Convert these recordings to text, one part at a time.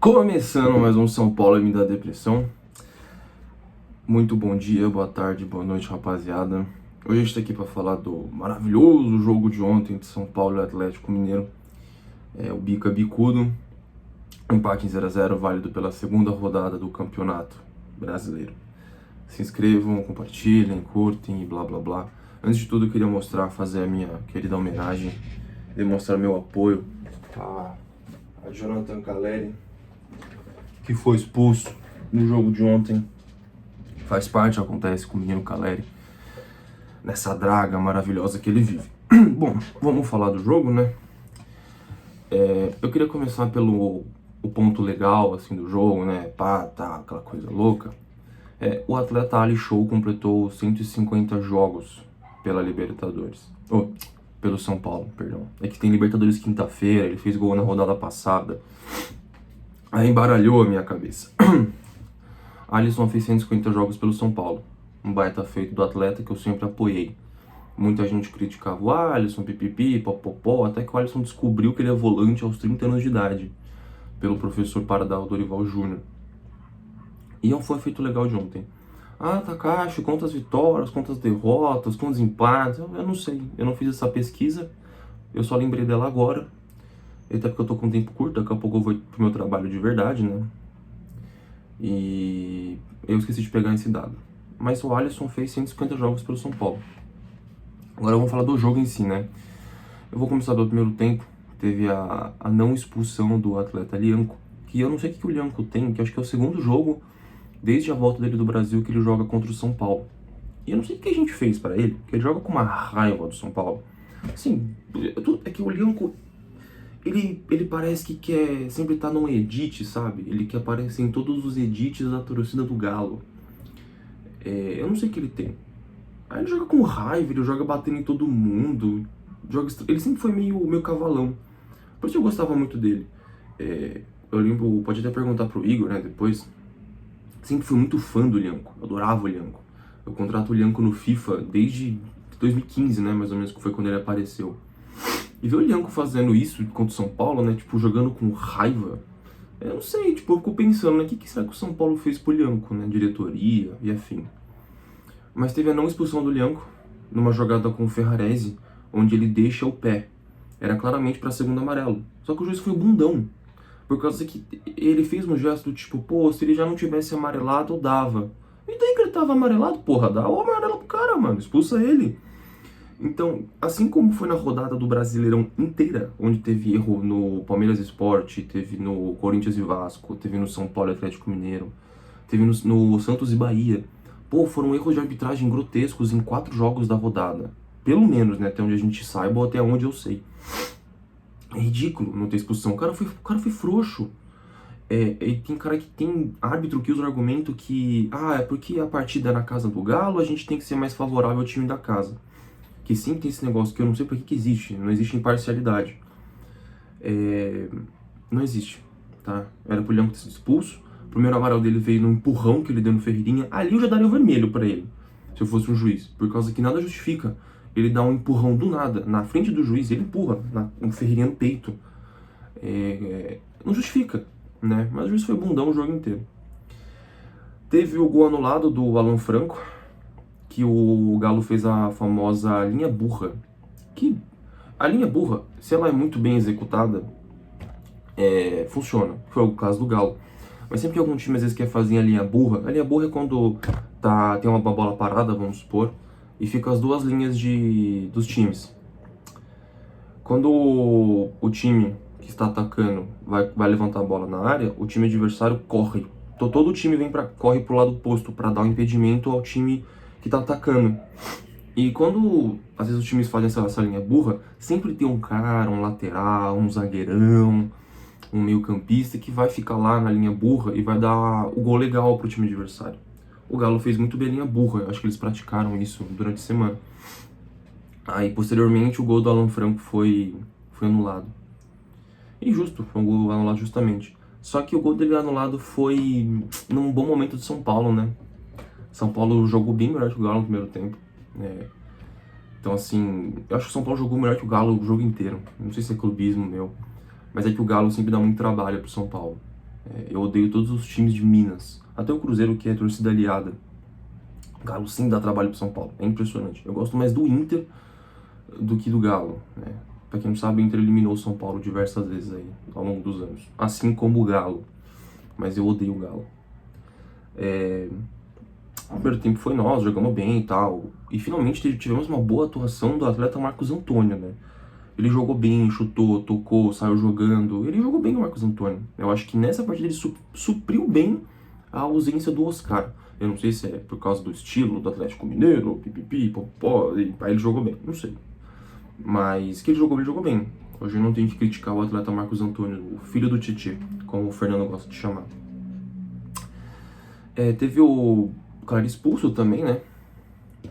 Começando mais um São Paulo Me Dá Depressão. Muito bom dia, boa tarde, boa noite, rapaziada. Hoje a gente tá aqui pra falar do maravilhoso jogo de ontem de São Paulo e Atlético Mineiro. O bica bicudo, empate em 0x0, válido pela segunda rodada do Campeonato Brasileiro. Se inscrevam, compartilhem, curtem e blá blá blá. Antes de tudo, eu queria fazer a minha querida homenagem, demonstrar meu apoio a Jonathan Caleri, que foi expulso no jogo de ontem. Faz parte, acontece com o menino Caleri, nessa draga maravilhosa que ele vive. Bom, vamos falar do jogo, né? Eu queria começar pelo o ponto legal, assim, do jogo, né? Pá, tá, aquela coisa louca. O atleta Ali Show completou 150 jogos pela Libertadores. Pelo São Paulo, perdão. É que tem Libertadores quinta-feira, ele fez gol na rodada passada. Aí embaralhou a minha cabeça. Alisson fez 150 jogos pelo São Paulo. Um baita feito do atleta que eu sempre apoiei. Muita gente criticava o Alisson, pipipi, popopó, até que o Alisson descobriu que ele é volante aos 30 anos de idade, pelo professor Pardal Dorival Júnior. E é um feito legal de ontem. Takashi, quantas vitórias, quantas derrotas, quantos empates, eu não sei. Eu não fiz essa pesquisa, eu só lembrei dela agora. Até porque eu tô com tempo curto, daqui a pouco eu vou pro meu trabalho de verdade, né? E eu esqueci de pegar esse dado. Mas o Alisson fez 150 jogos pelo São Paulo. Agora vamos falar do jogo em si, né? Eu vou começar do primeiro tempo. Teve a não expulsão do atleta Lianco, que eu não sei o que o Lianco tem, que acho que é o segundo jogo desde a volta dele do Brasil que ele joga contra o São Paulo. E eu não sei o que a gente fez pra ele, que ele joga com uma raiva do São Paulo. Assim, é que o Lianco, ele parece que quer sempre estar num edit, sabe? Ele quer aparecer em todos os edits da torcida do Galo. Eu não sei o que ele tem. Aí ele joga com raiva, ele joga batendo em todo mundo. Ele sempre foi meio cavalão. Por isso eu gostava muito dele. Eu lembro, pode até perguntar pro Igor, né, depois. Sempre fui muito fã do Lianco, eu adorava o Lianco. Eu contrato o Lianco no FIFA desde 2015, né, mais ou menos, que foi quando ele apareceu. E ver o Lianco fazendo isso contra o São Paulo, né, tipo, jogando com raiva, eu não sei, tipo, eu fico pensando, né, o que será que o São Paulo fez pro Lianco, né, diretoria e afim. Mas teve a não expulsão do Lianco, numa jogada com o Ferrarese, onde ele deixa o pé. Era claramente pra segundo amarelo. Só que o juiz foi bundão. Por causa que ele fez um gesto do tipo, pô, se ele já não tivesse amarelado, dava. E daí que ele tava amarelado, porra, dá o amarelo pro cara, mano, expulsa ele. Então, assim como foi na rodada do Brasileirão inteira, onde teve erro no Palmeiras Sport, teve no Corinthians e Vasco, teve no São Paulo e Atlético Mineiro, teve no Santos e Bahia, pô, foram erros de arbitragem grotescos em 4 jogos da rodada. Pelo menos, né, até onde a gente saiba ou até onde eu sei. É ridículo não ter expulsão. O cara foi frouxo. E tem cara que tem árbitro que usa o argumento que é porque a partida é na casa do Galo, a gente tem que ser mais favorável ao time da casa. Que sempre tem esse negócio que eu não sei por que existe. Não existe imparcialidade. Não existe, tá? Era pro Lianco ter sido expulso. O primeiro amarelo dele veio no empurrão que ele deu no Ferreirinha. Ali eu já daria o vermelho pra ele, se eu fosse um juiz. Por causa que nada justifica ele dar um empurrão do nada, na frente do juiz, ele empurra o Ferreirinha no peito. Não justifica, né? Mas o juiz foi bundão o jogo inteiro. Teve o gol anulado do Alan Franco, que o Galo fez a famosa linha burra. Que a linha burra, se ela é muito bem executada, funciona. Foi o caso do Galo. Mas sempre que algum time às vezes quer fazer a linha burra é quando tem uma bola parada, vamos supor, e fica as duas linhas dos times. Quando o time que está atacando vai levantar a bola na área, o time adversário corre. Então todo o time corre pro lado oposto para dar um impedimento ao time que está atacando. E quando às vezes os times fazem essa linha burra, sempre tem um cara, um lateral, um zagueirão, um meio-campista que vai ficar lá na linha burra e vai dar o gol legal pro time adversário. O Galo fez muito bem a linha burra, acho que eles praticaram isso durante a semana. Aí, posteriormente, o gol do Alan Franco foi anulado. Injusto, foi um gol anulado justamente. Só que o gol dele anulado foi num bom momento de São Paulo, né? São Paulo jogou bem melhor que o Galo no primeiro tempo. Então, assim, eu acho que o São Paulo jogou melhor que o Galo o jogo inteiro. Não sei se é clubismo meu, mas é que o Galo sempre dá muito trabalho pro São Paulo. Eu odeio todos os times de Minas. Até o Cruzeiro, que é torcida aliada. O Galo sim dá trabalho pro São Paulo. É impressionante. Eu gosto mais do Inter do que do Galo, né? Pra quem não sabe, o Inter eliminou o São Paulo diversas vezes aí, ao longo dos anos. Assim como o Galo. Mas eu odeio o Galo. O primeiro tempo foi nós, jogamos bem e tal. E finalmente tivemos uma boa atuação do atleta Marcos Antônio, né? Ele jogou bem, chutou, tocou, saiu jogando. Ele jogou bem o Marcos Antônio. Eu acho que nessa partida ele supriu bem a ausência do Oscar. Eu não sei se é por causa do estilo do Atlético Mineiro, pipipi, popó, e aí ele jogou bem, não sei. Mas que ele jogou bem. Hoje eu não tenho que criticar o atleta Marcos Antônio, o filho do Titi, como o Fernando gosta de chamar. Teve o cara expulso também, né?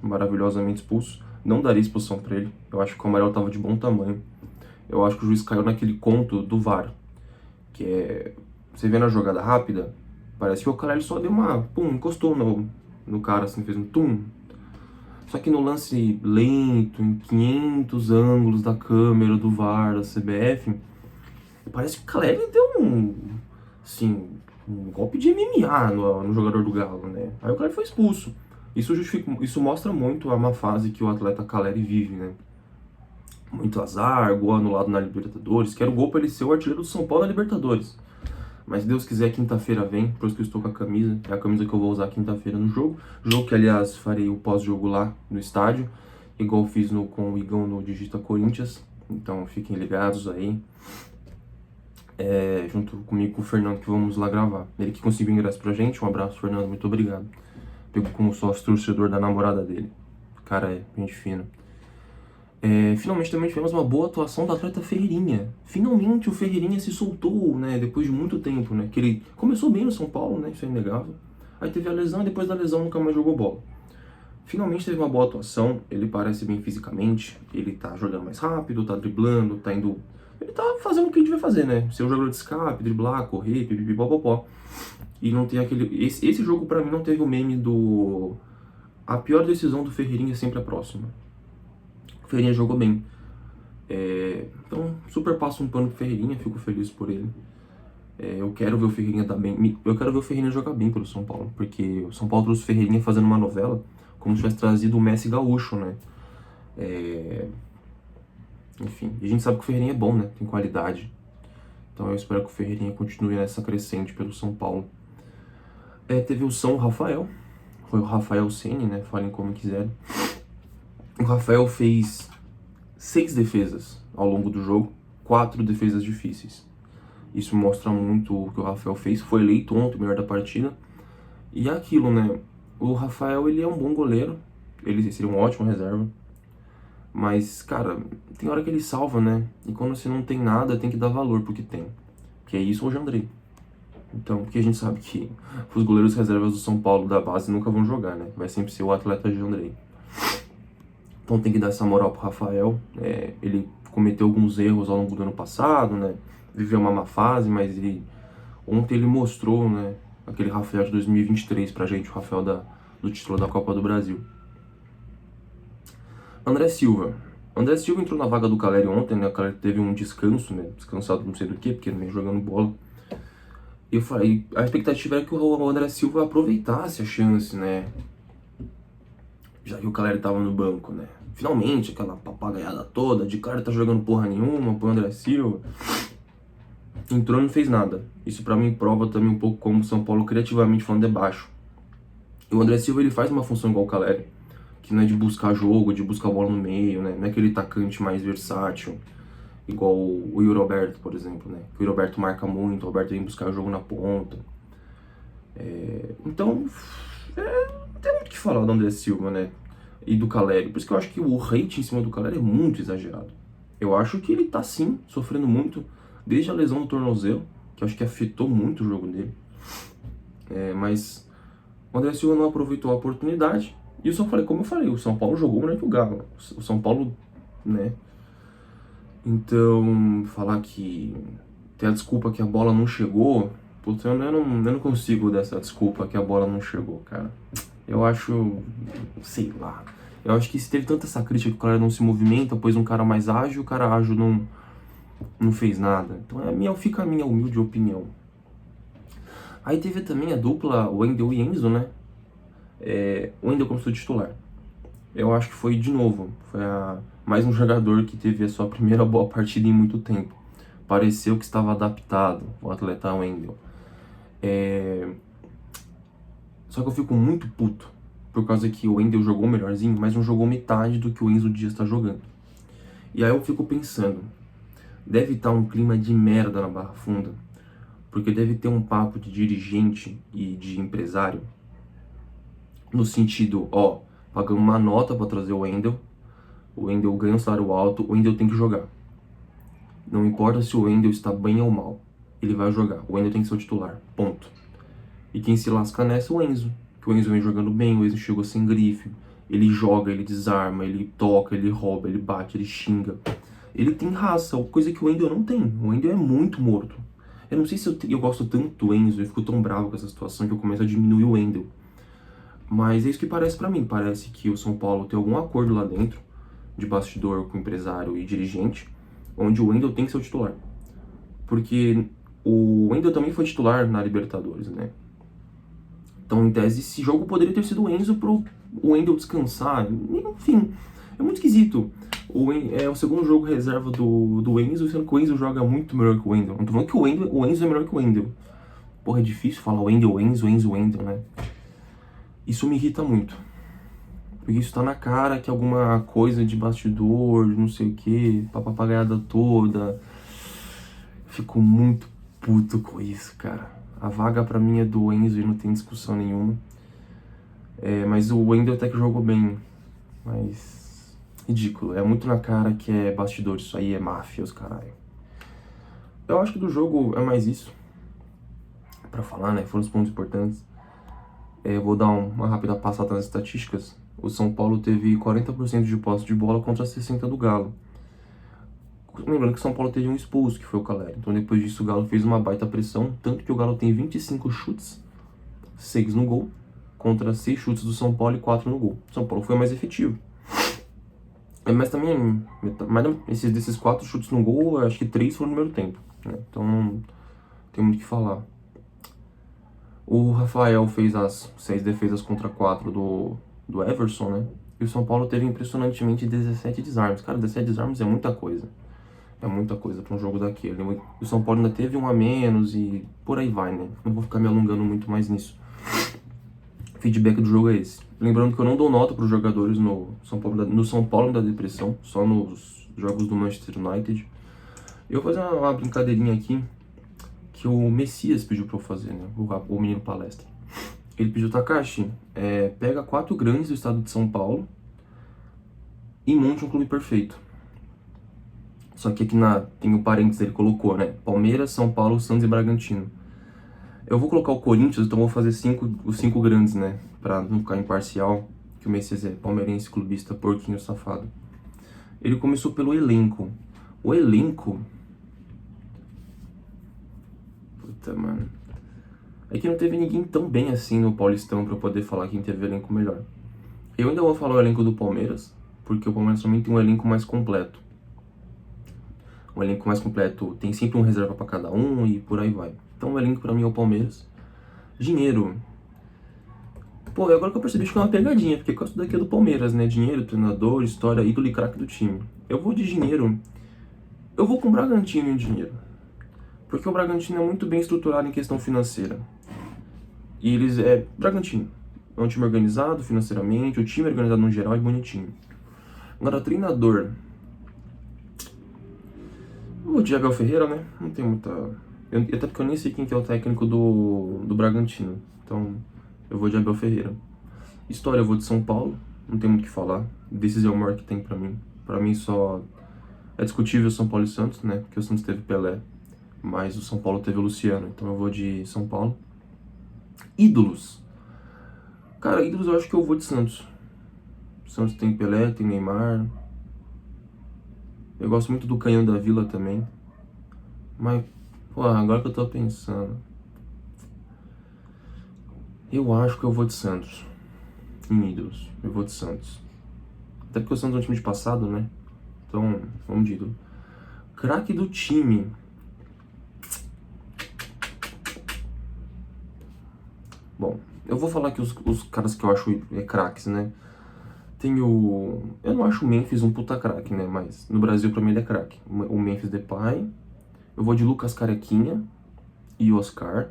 Maravilhosamente expulso. Não daria expulsão pra ele. Eu acho que o amarelo tava de bom tamanho. Eu acho que o juiz caiu naquele conto do VAR. Que é... Você vê na jogada rápida, parece que o cara ele só deu uma... Pum, encostou no cara, assim, fez um tum. Só que no lance lento, em 500 ângulos da câmera, do VAR, da CBF, parece que o Caleri deu assim, um golpe de MMA no jogador do Galo, né? Aí o Caleri foi expulso. Isso mostra muito a má fase que o atleta Caleri vive, né? Muito azar, gol anulado na Libertadores, que era o gol para ele ser o artilheiro do São Paulo na Libertadores. Mas se Deus quiser, quinta-feira vem, por isso que eu estou com a camisa. É a camisa que eu vou usar quinta-feira no jogo. Jogo que, aliás, farei o pós-jogo lá no estádio. Igual fiz com o Igão no Digita Corinthians. Então fiquem ligados aí. Junto comigo e com o Fernando, que vamos lá gravar. Ele que conseguiu ingresso pra gente. Um abraço, Fernando. Muito obrigado. Pegou como sócio torcedor da namorada dele. Cara, gente fina. Finalmente também tivemos uma boa atuação do atleta Ferreirinha. Finalmente o Ferreirinha se soltou, né, depois de muito tempo, né, que ele começou bem no São Paulo, né, isso é inegável. Aí teve a lesão e depois da lesão nunca mais jogou bola. Finalmente teve uma boa atuação, ele parece bem fisicamente, ele tá jogando mais rápido, tá driblando, tá indo... Ele tá fazendo o que ele devia fazer, né, ser um jogador de escape, driblar, correr, pipipipopopó. E não tem aquele... Esse jogo pra mim não teve o meme do... A pior decisão do Ferreirinha é sempre a próxima. O Ferreirinha jogou bem. Então, super passo um pano pro Ferreirinha, fico feliz por ele. Eu quero ver o Ferreirinha dar bem. Eu quero ver o Ferreirinha jogar bem pelo São Paulo, porque o São Paulo trouxe o Ferreirinha fazendo uma novela, como se tivesse trazido o Messi gaúcho, né? Enfim, e a gente sabe que o Ferreirinha é bom, né? Tem qualidade. Então eu espero que o Ferreirinha continue nessa crescente pelo São Paulo. Teve o São Rafael, foi o Rafael Ceni, né? Falem como quiserem. O Rafael fez 6 defesas ao longo do jogo, 4 defesas difíceis. Isso mostra muito o que o Rafael fez. Foi eleito ontem o melhor da partida. E é aquilo, né? O Rafael, ele é um bom goleiro. Ele seria um ótimo reserva. Mas, cara, tem hora que ele salva, né? E quando você não tem nada, tem que dar valor pro que tem. Que é isso ou o Jandrei. Então, porque a gente sabe que os goleiros reservas do São Paulo da base nunca vão jogar, né? Vai sempre ser o atleta Jandrei. Então tem que dar essa moral pro Rafael. Ele cometeu alguns erros ao longo do ano passado, né? Viveu uma má fase, mas ontem ele mostrou, né? Aquele Rafael de 2023 pra gente, o Rafael do título da Copa do Brasil. André Silva entrou na vaga do Caleri ontem, né? O Caleri teve um descanso, né? Descansado não sei do que, porque ele vem jogando bola. E eu falei, a expectativa era que o André Silva aproveitasse a chance, né? Já que o Caleri tava no banco, né? Finalmente, aquela papagaiada toda, de cara tá jogando porra nenhuma, pro André Silva. Entrou e não fez nada. Isso pra mim prova também um pouco como o São Paulo, criativamente falando, é baixo. E o André Silva, ele faz uma função igual o Caleri, que não é de buscar jogo, de buscar bola no meio, né? Não é aquele atacante mais versátil, igual o Yuri Alberto, por exemplo, né? O Yuri Alberto marca muito, o Alberto vem buscar jogo na ponta. Então, não tem muito o que falar do André Silva, né? E do Caleri. Por isso que eu acho que o hate em cima do Caleri é muito exagerado. Eu acho que ele tá, sim, sofrendo muito desde a lesão do tornozelo, que eu acho que afetou muito o jogo dele. Mas o André Silva não aproveitou a oportunidade. E eu só falei, como eu falei, o São Paulo jogou melhor que o Galo. O São Paulo, né? Então, falar que tem a desculpa que a bola não chegou, putz, eu não consigo dessa desculpa que a bola não chegou, cara. Eu acho, sei lá, eu acho que se teve tanta essa crítica que o cara não se movimenta, pois um cara mais ágil, o cara ágil não fez nada. Então fica a minha humilde opinião. Aí teve também a dupla Wendel e Enzo, né? O Wendel começou titular. Eu acho que foi de novo, mais um jogador que teve a sua primeira boa partida em muito tempo. Pareceu que estava adaptado, o atleta Wendel. Só que eu fico muito puto, por causa que o Wendel jogou melhorzinho, mas não jogou metade do que o Enzo Dias está jogando. E aí eu fico pensando, deve estar um clima de merda na Barra Funda, porque deve ter um papo de dirigente e de empresário, no sentido, pagamos uma nota para trazer o Wendel ganha um salário alto, o Wendel tem que jogar. Não importa se o Wendel está bem ou mal, ele vai jogar, o Wendel tem que ser o titular, ponto. E quem se lasca nessa é o Enzo, que o Enzo vem jogando bem, o Enzo chegou sem grife, ele joga, ele desarma, ele toca, ele rouba, ele bate, ele xinga. Ele tem raça, coisa que o Wendel não tem. O Wendel é muito morto. Eu não sei se eu gosto tanto do Enzo, eu fico tão bravo com essa situação que eu começo a diminuir o Wendel. Mas é isso que parece pra mim. Parece que o São Paulo tem algum acordo lá dentro, de bastidor com empresário e dirigente, onde o Wendel tem que ser o titular. Porque o Wendel também foi titular na Libertadores, né? Então, em tese, esse jogo poderia ter sido o Enzo pro Wendel descansar. Enfim, é muito esquisito. É o segundo jogo reserva do Enzo, sendo que o Enzo joga muito melhor que o Wendel. Não tô falando que o Enzo é melhor que o Wendel. Porra, é difícil falar Wendel, Enzo, né? Isso me irrita muito. Porque isso tá na cara que alguma coisa de bastidor, não sei o que, papagaiada toda. Fico muito puto com isso, cara. A vaga pra mim é do Enzo e não tem discussão nenhuma. Mas o Wendel até que jogou bem. Mas ridículo. É muito na cara que é bastidor, isso aí é máfia, os caralho. Eu acho que do jogo é mais isso. Pra falar, né? Foram os pontos importantes. Eu vou dar uma rápida passada nas estatísticas. O São Paulo teve 40% de posse de bola contra 60% do Galo. Lembrando que o São Paulo teve um expulso, que foi o Calera. Então depois disso o Galo fez uma baita pressão. Tanto que o Galo tem 25 chutes, 6 no gol, contra 6 chutes do São Paulo e 4 no gol. O São Paulo foi mais efetivo. Mas também, desses 4 chutes no gol, acho que 3 foram no primeiro tempo, né? Então não tem muito o que falar. O Rafael fez as 6 defesas contra 4 do Everson, né? E o São Paulo teve impressionantemente 17 desarmes. Cara, 17 desarmes é muita coisa. É muita coisa para um jogo daquele. O São Paulo ainda teve um a menos e por aí vai, né? Não vou ficar me alongando muito mais nisso. Feedback do jogo é esse. Lembrando que eu não dou nota para os jogadores no São Paulo da depressão, só nos jogos do Manchester United. Eu vou fazer uma brincadeirinha aqui que o Messias pediu para eu fazer, né? O menino palestra. Ele pediu, Takashi, pega 4 grandes do estado de São Paulo e monte um clube perfeito. Só que aqui tem o parênteses, ele colocou, né? Palmeiras, São Paulo, Santos e Bragantino. Eu vou colocar o Corinthians, então vou fazer os 5 grandes, né? Pra não ficar imparcial, que o Messias é palmeirense, clubista, porquinho, safado. Ele começou pelo elenco. O elenco... Puta, mano. É que não teve ninguém tão bem assim no Paulistão pra eu poder falar quem teve o elenco melhor. Eu ainda vou falar o elenco do Palmeiras, porque o Palmeiras também tem um elenco mais completo. Um elenco mais completo tem sempre um reserva pra cada um e por aí vai. Então o elenco pra mim é o Palmeiras. Dinheiro. Pô, agora que eu percebi que é uma pegadinha, porque isso daqui é do Palmeiras, né? Dinheiro, treinador, história, ídolo e craque do time. Eu vou de dinheiro. Eu vou com o Bragantino em dinheiro. Porque o Bragantino é muito bem estruturado em questão financeira. E Bragantino é um time organizado financeiramente, o time é organizado no geral e bonitinho. Agora, treinador. O de Abel Ferreira, né? Não tem muita... Até porque eu nem sei quem que é o técnico do Bragantino. Então, eu vou de Abel Ferreira. História, eu vou de São Paulo. Não tem muito o que falar. Desses é o maior que tem pra mim. Pra mim só... É discutível São Paulo e Santos, né? Porque o Santos teve Pelé. Mas o São Paulo teve o Luciano. Então eu vou de São Paulo. Ídolos. Cara, ídolos eu acho que eu vou de Santos. Santos tem Pelé, tem Neymar. Eu gosto muito do Canhão da Vila também. Mas, pô, agora que eu tô pensando... Eu acho que eu vou de Santos. Em ídolos. Eu vou de Santos. Até porque o Santos é um time de passado, né? Então, vamos de ídolo. Craque do time. Bom, eu vou falar aqui os caras que eu acho craques, né? Tem o... Eu não acho o Memphis um puta craque, né? Mas no Brasil, pra mim, ele é craque. O Memphis Depay. Eu vou de Lucas Carequinha e Oscar.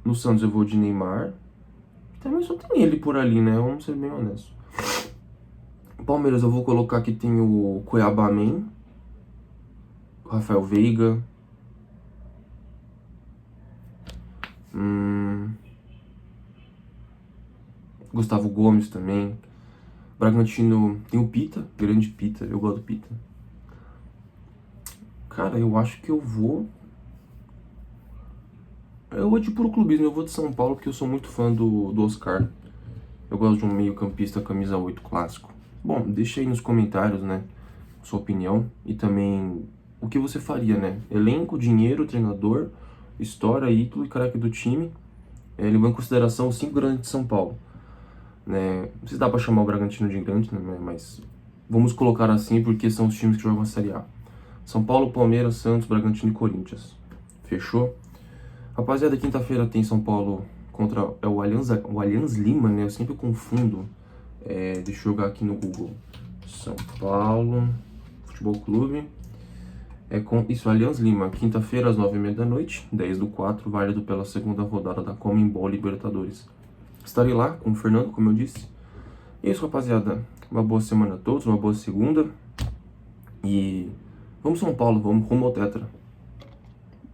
No Santos eu vou de Neymar. Também só tem ele por ali, né? Vamos ser bem honestos. Palmeiras eu vou colocar que tem o Cuiabá Man, o Rafael Veiga. Gustavo Gomes também. Bragantino tem o Pita, grande Pita, eu gosto do Pita. Cara, eu acho que eu vou de puro clubismo, eu vou de São Paulo porque eu sou muito fã do Oscar. Eu gosto de um meio-campista camisa 8 clássico. Bom, deixa aí nos comentários, né, sua opinião e também o que você faria, né? Elenco, dinheiro, treinador, história, ídolo e craque do time, levando em consideração os 5 grandes de São Paulo, né? Não sei se dá pra chamar o Bragantino de grande, né, mas vamos colocar assim porque são os times que jogam a Série A. São Paulo, Palmeiras, Santos, Bragantino e Corinthians. Fechou? Rapaziada, quinta-feira tem São Paulo contra o Allianz Lima, né? Eu sempre confundo. Deixa eu jogar aqui no Google. São Paulo Futebol Clube. Isso, Allianz Lima. Quinta-feira, às 9h30 da noite, 10/4, válido pela segunda rodada da Conmebol Libertadores. Estarei lá com o Fernando, como eu disse. E é isso, rapaziada. Uma boa semana a todos, uma boa segunda. E vamos São Paulo, vamos rumo ao Tetra.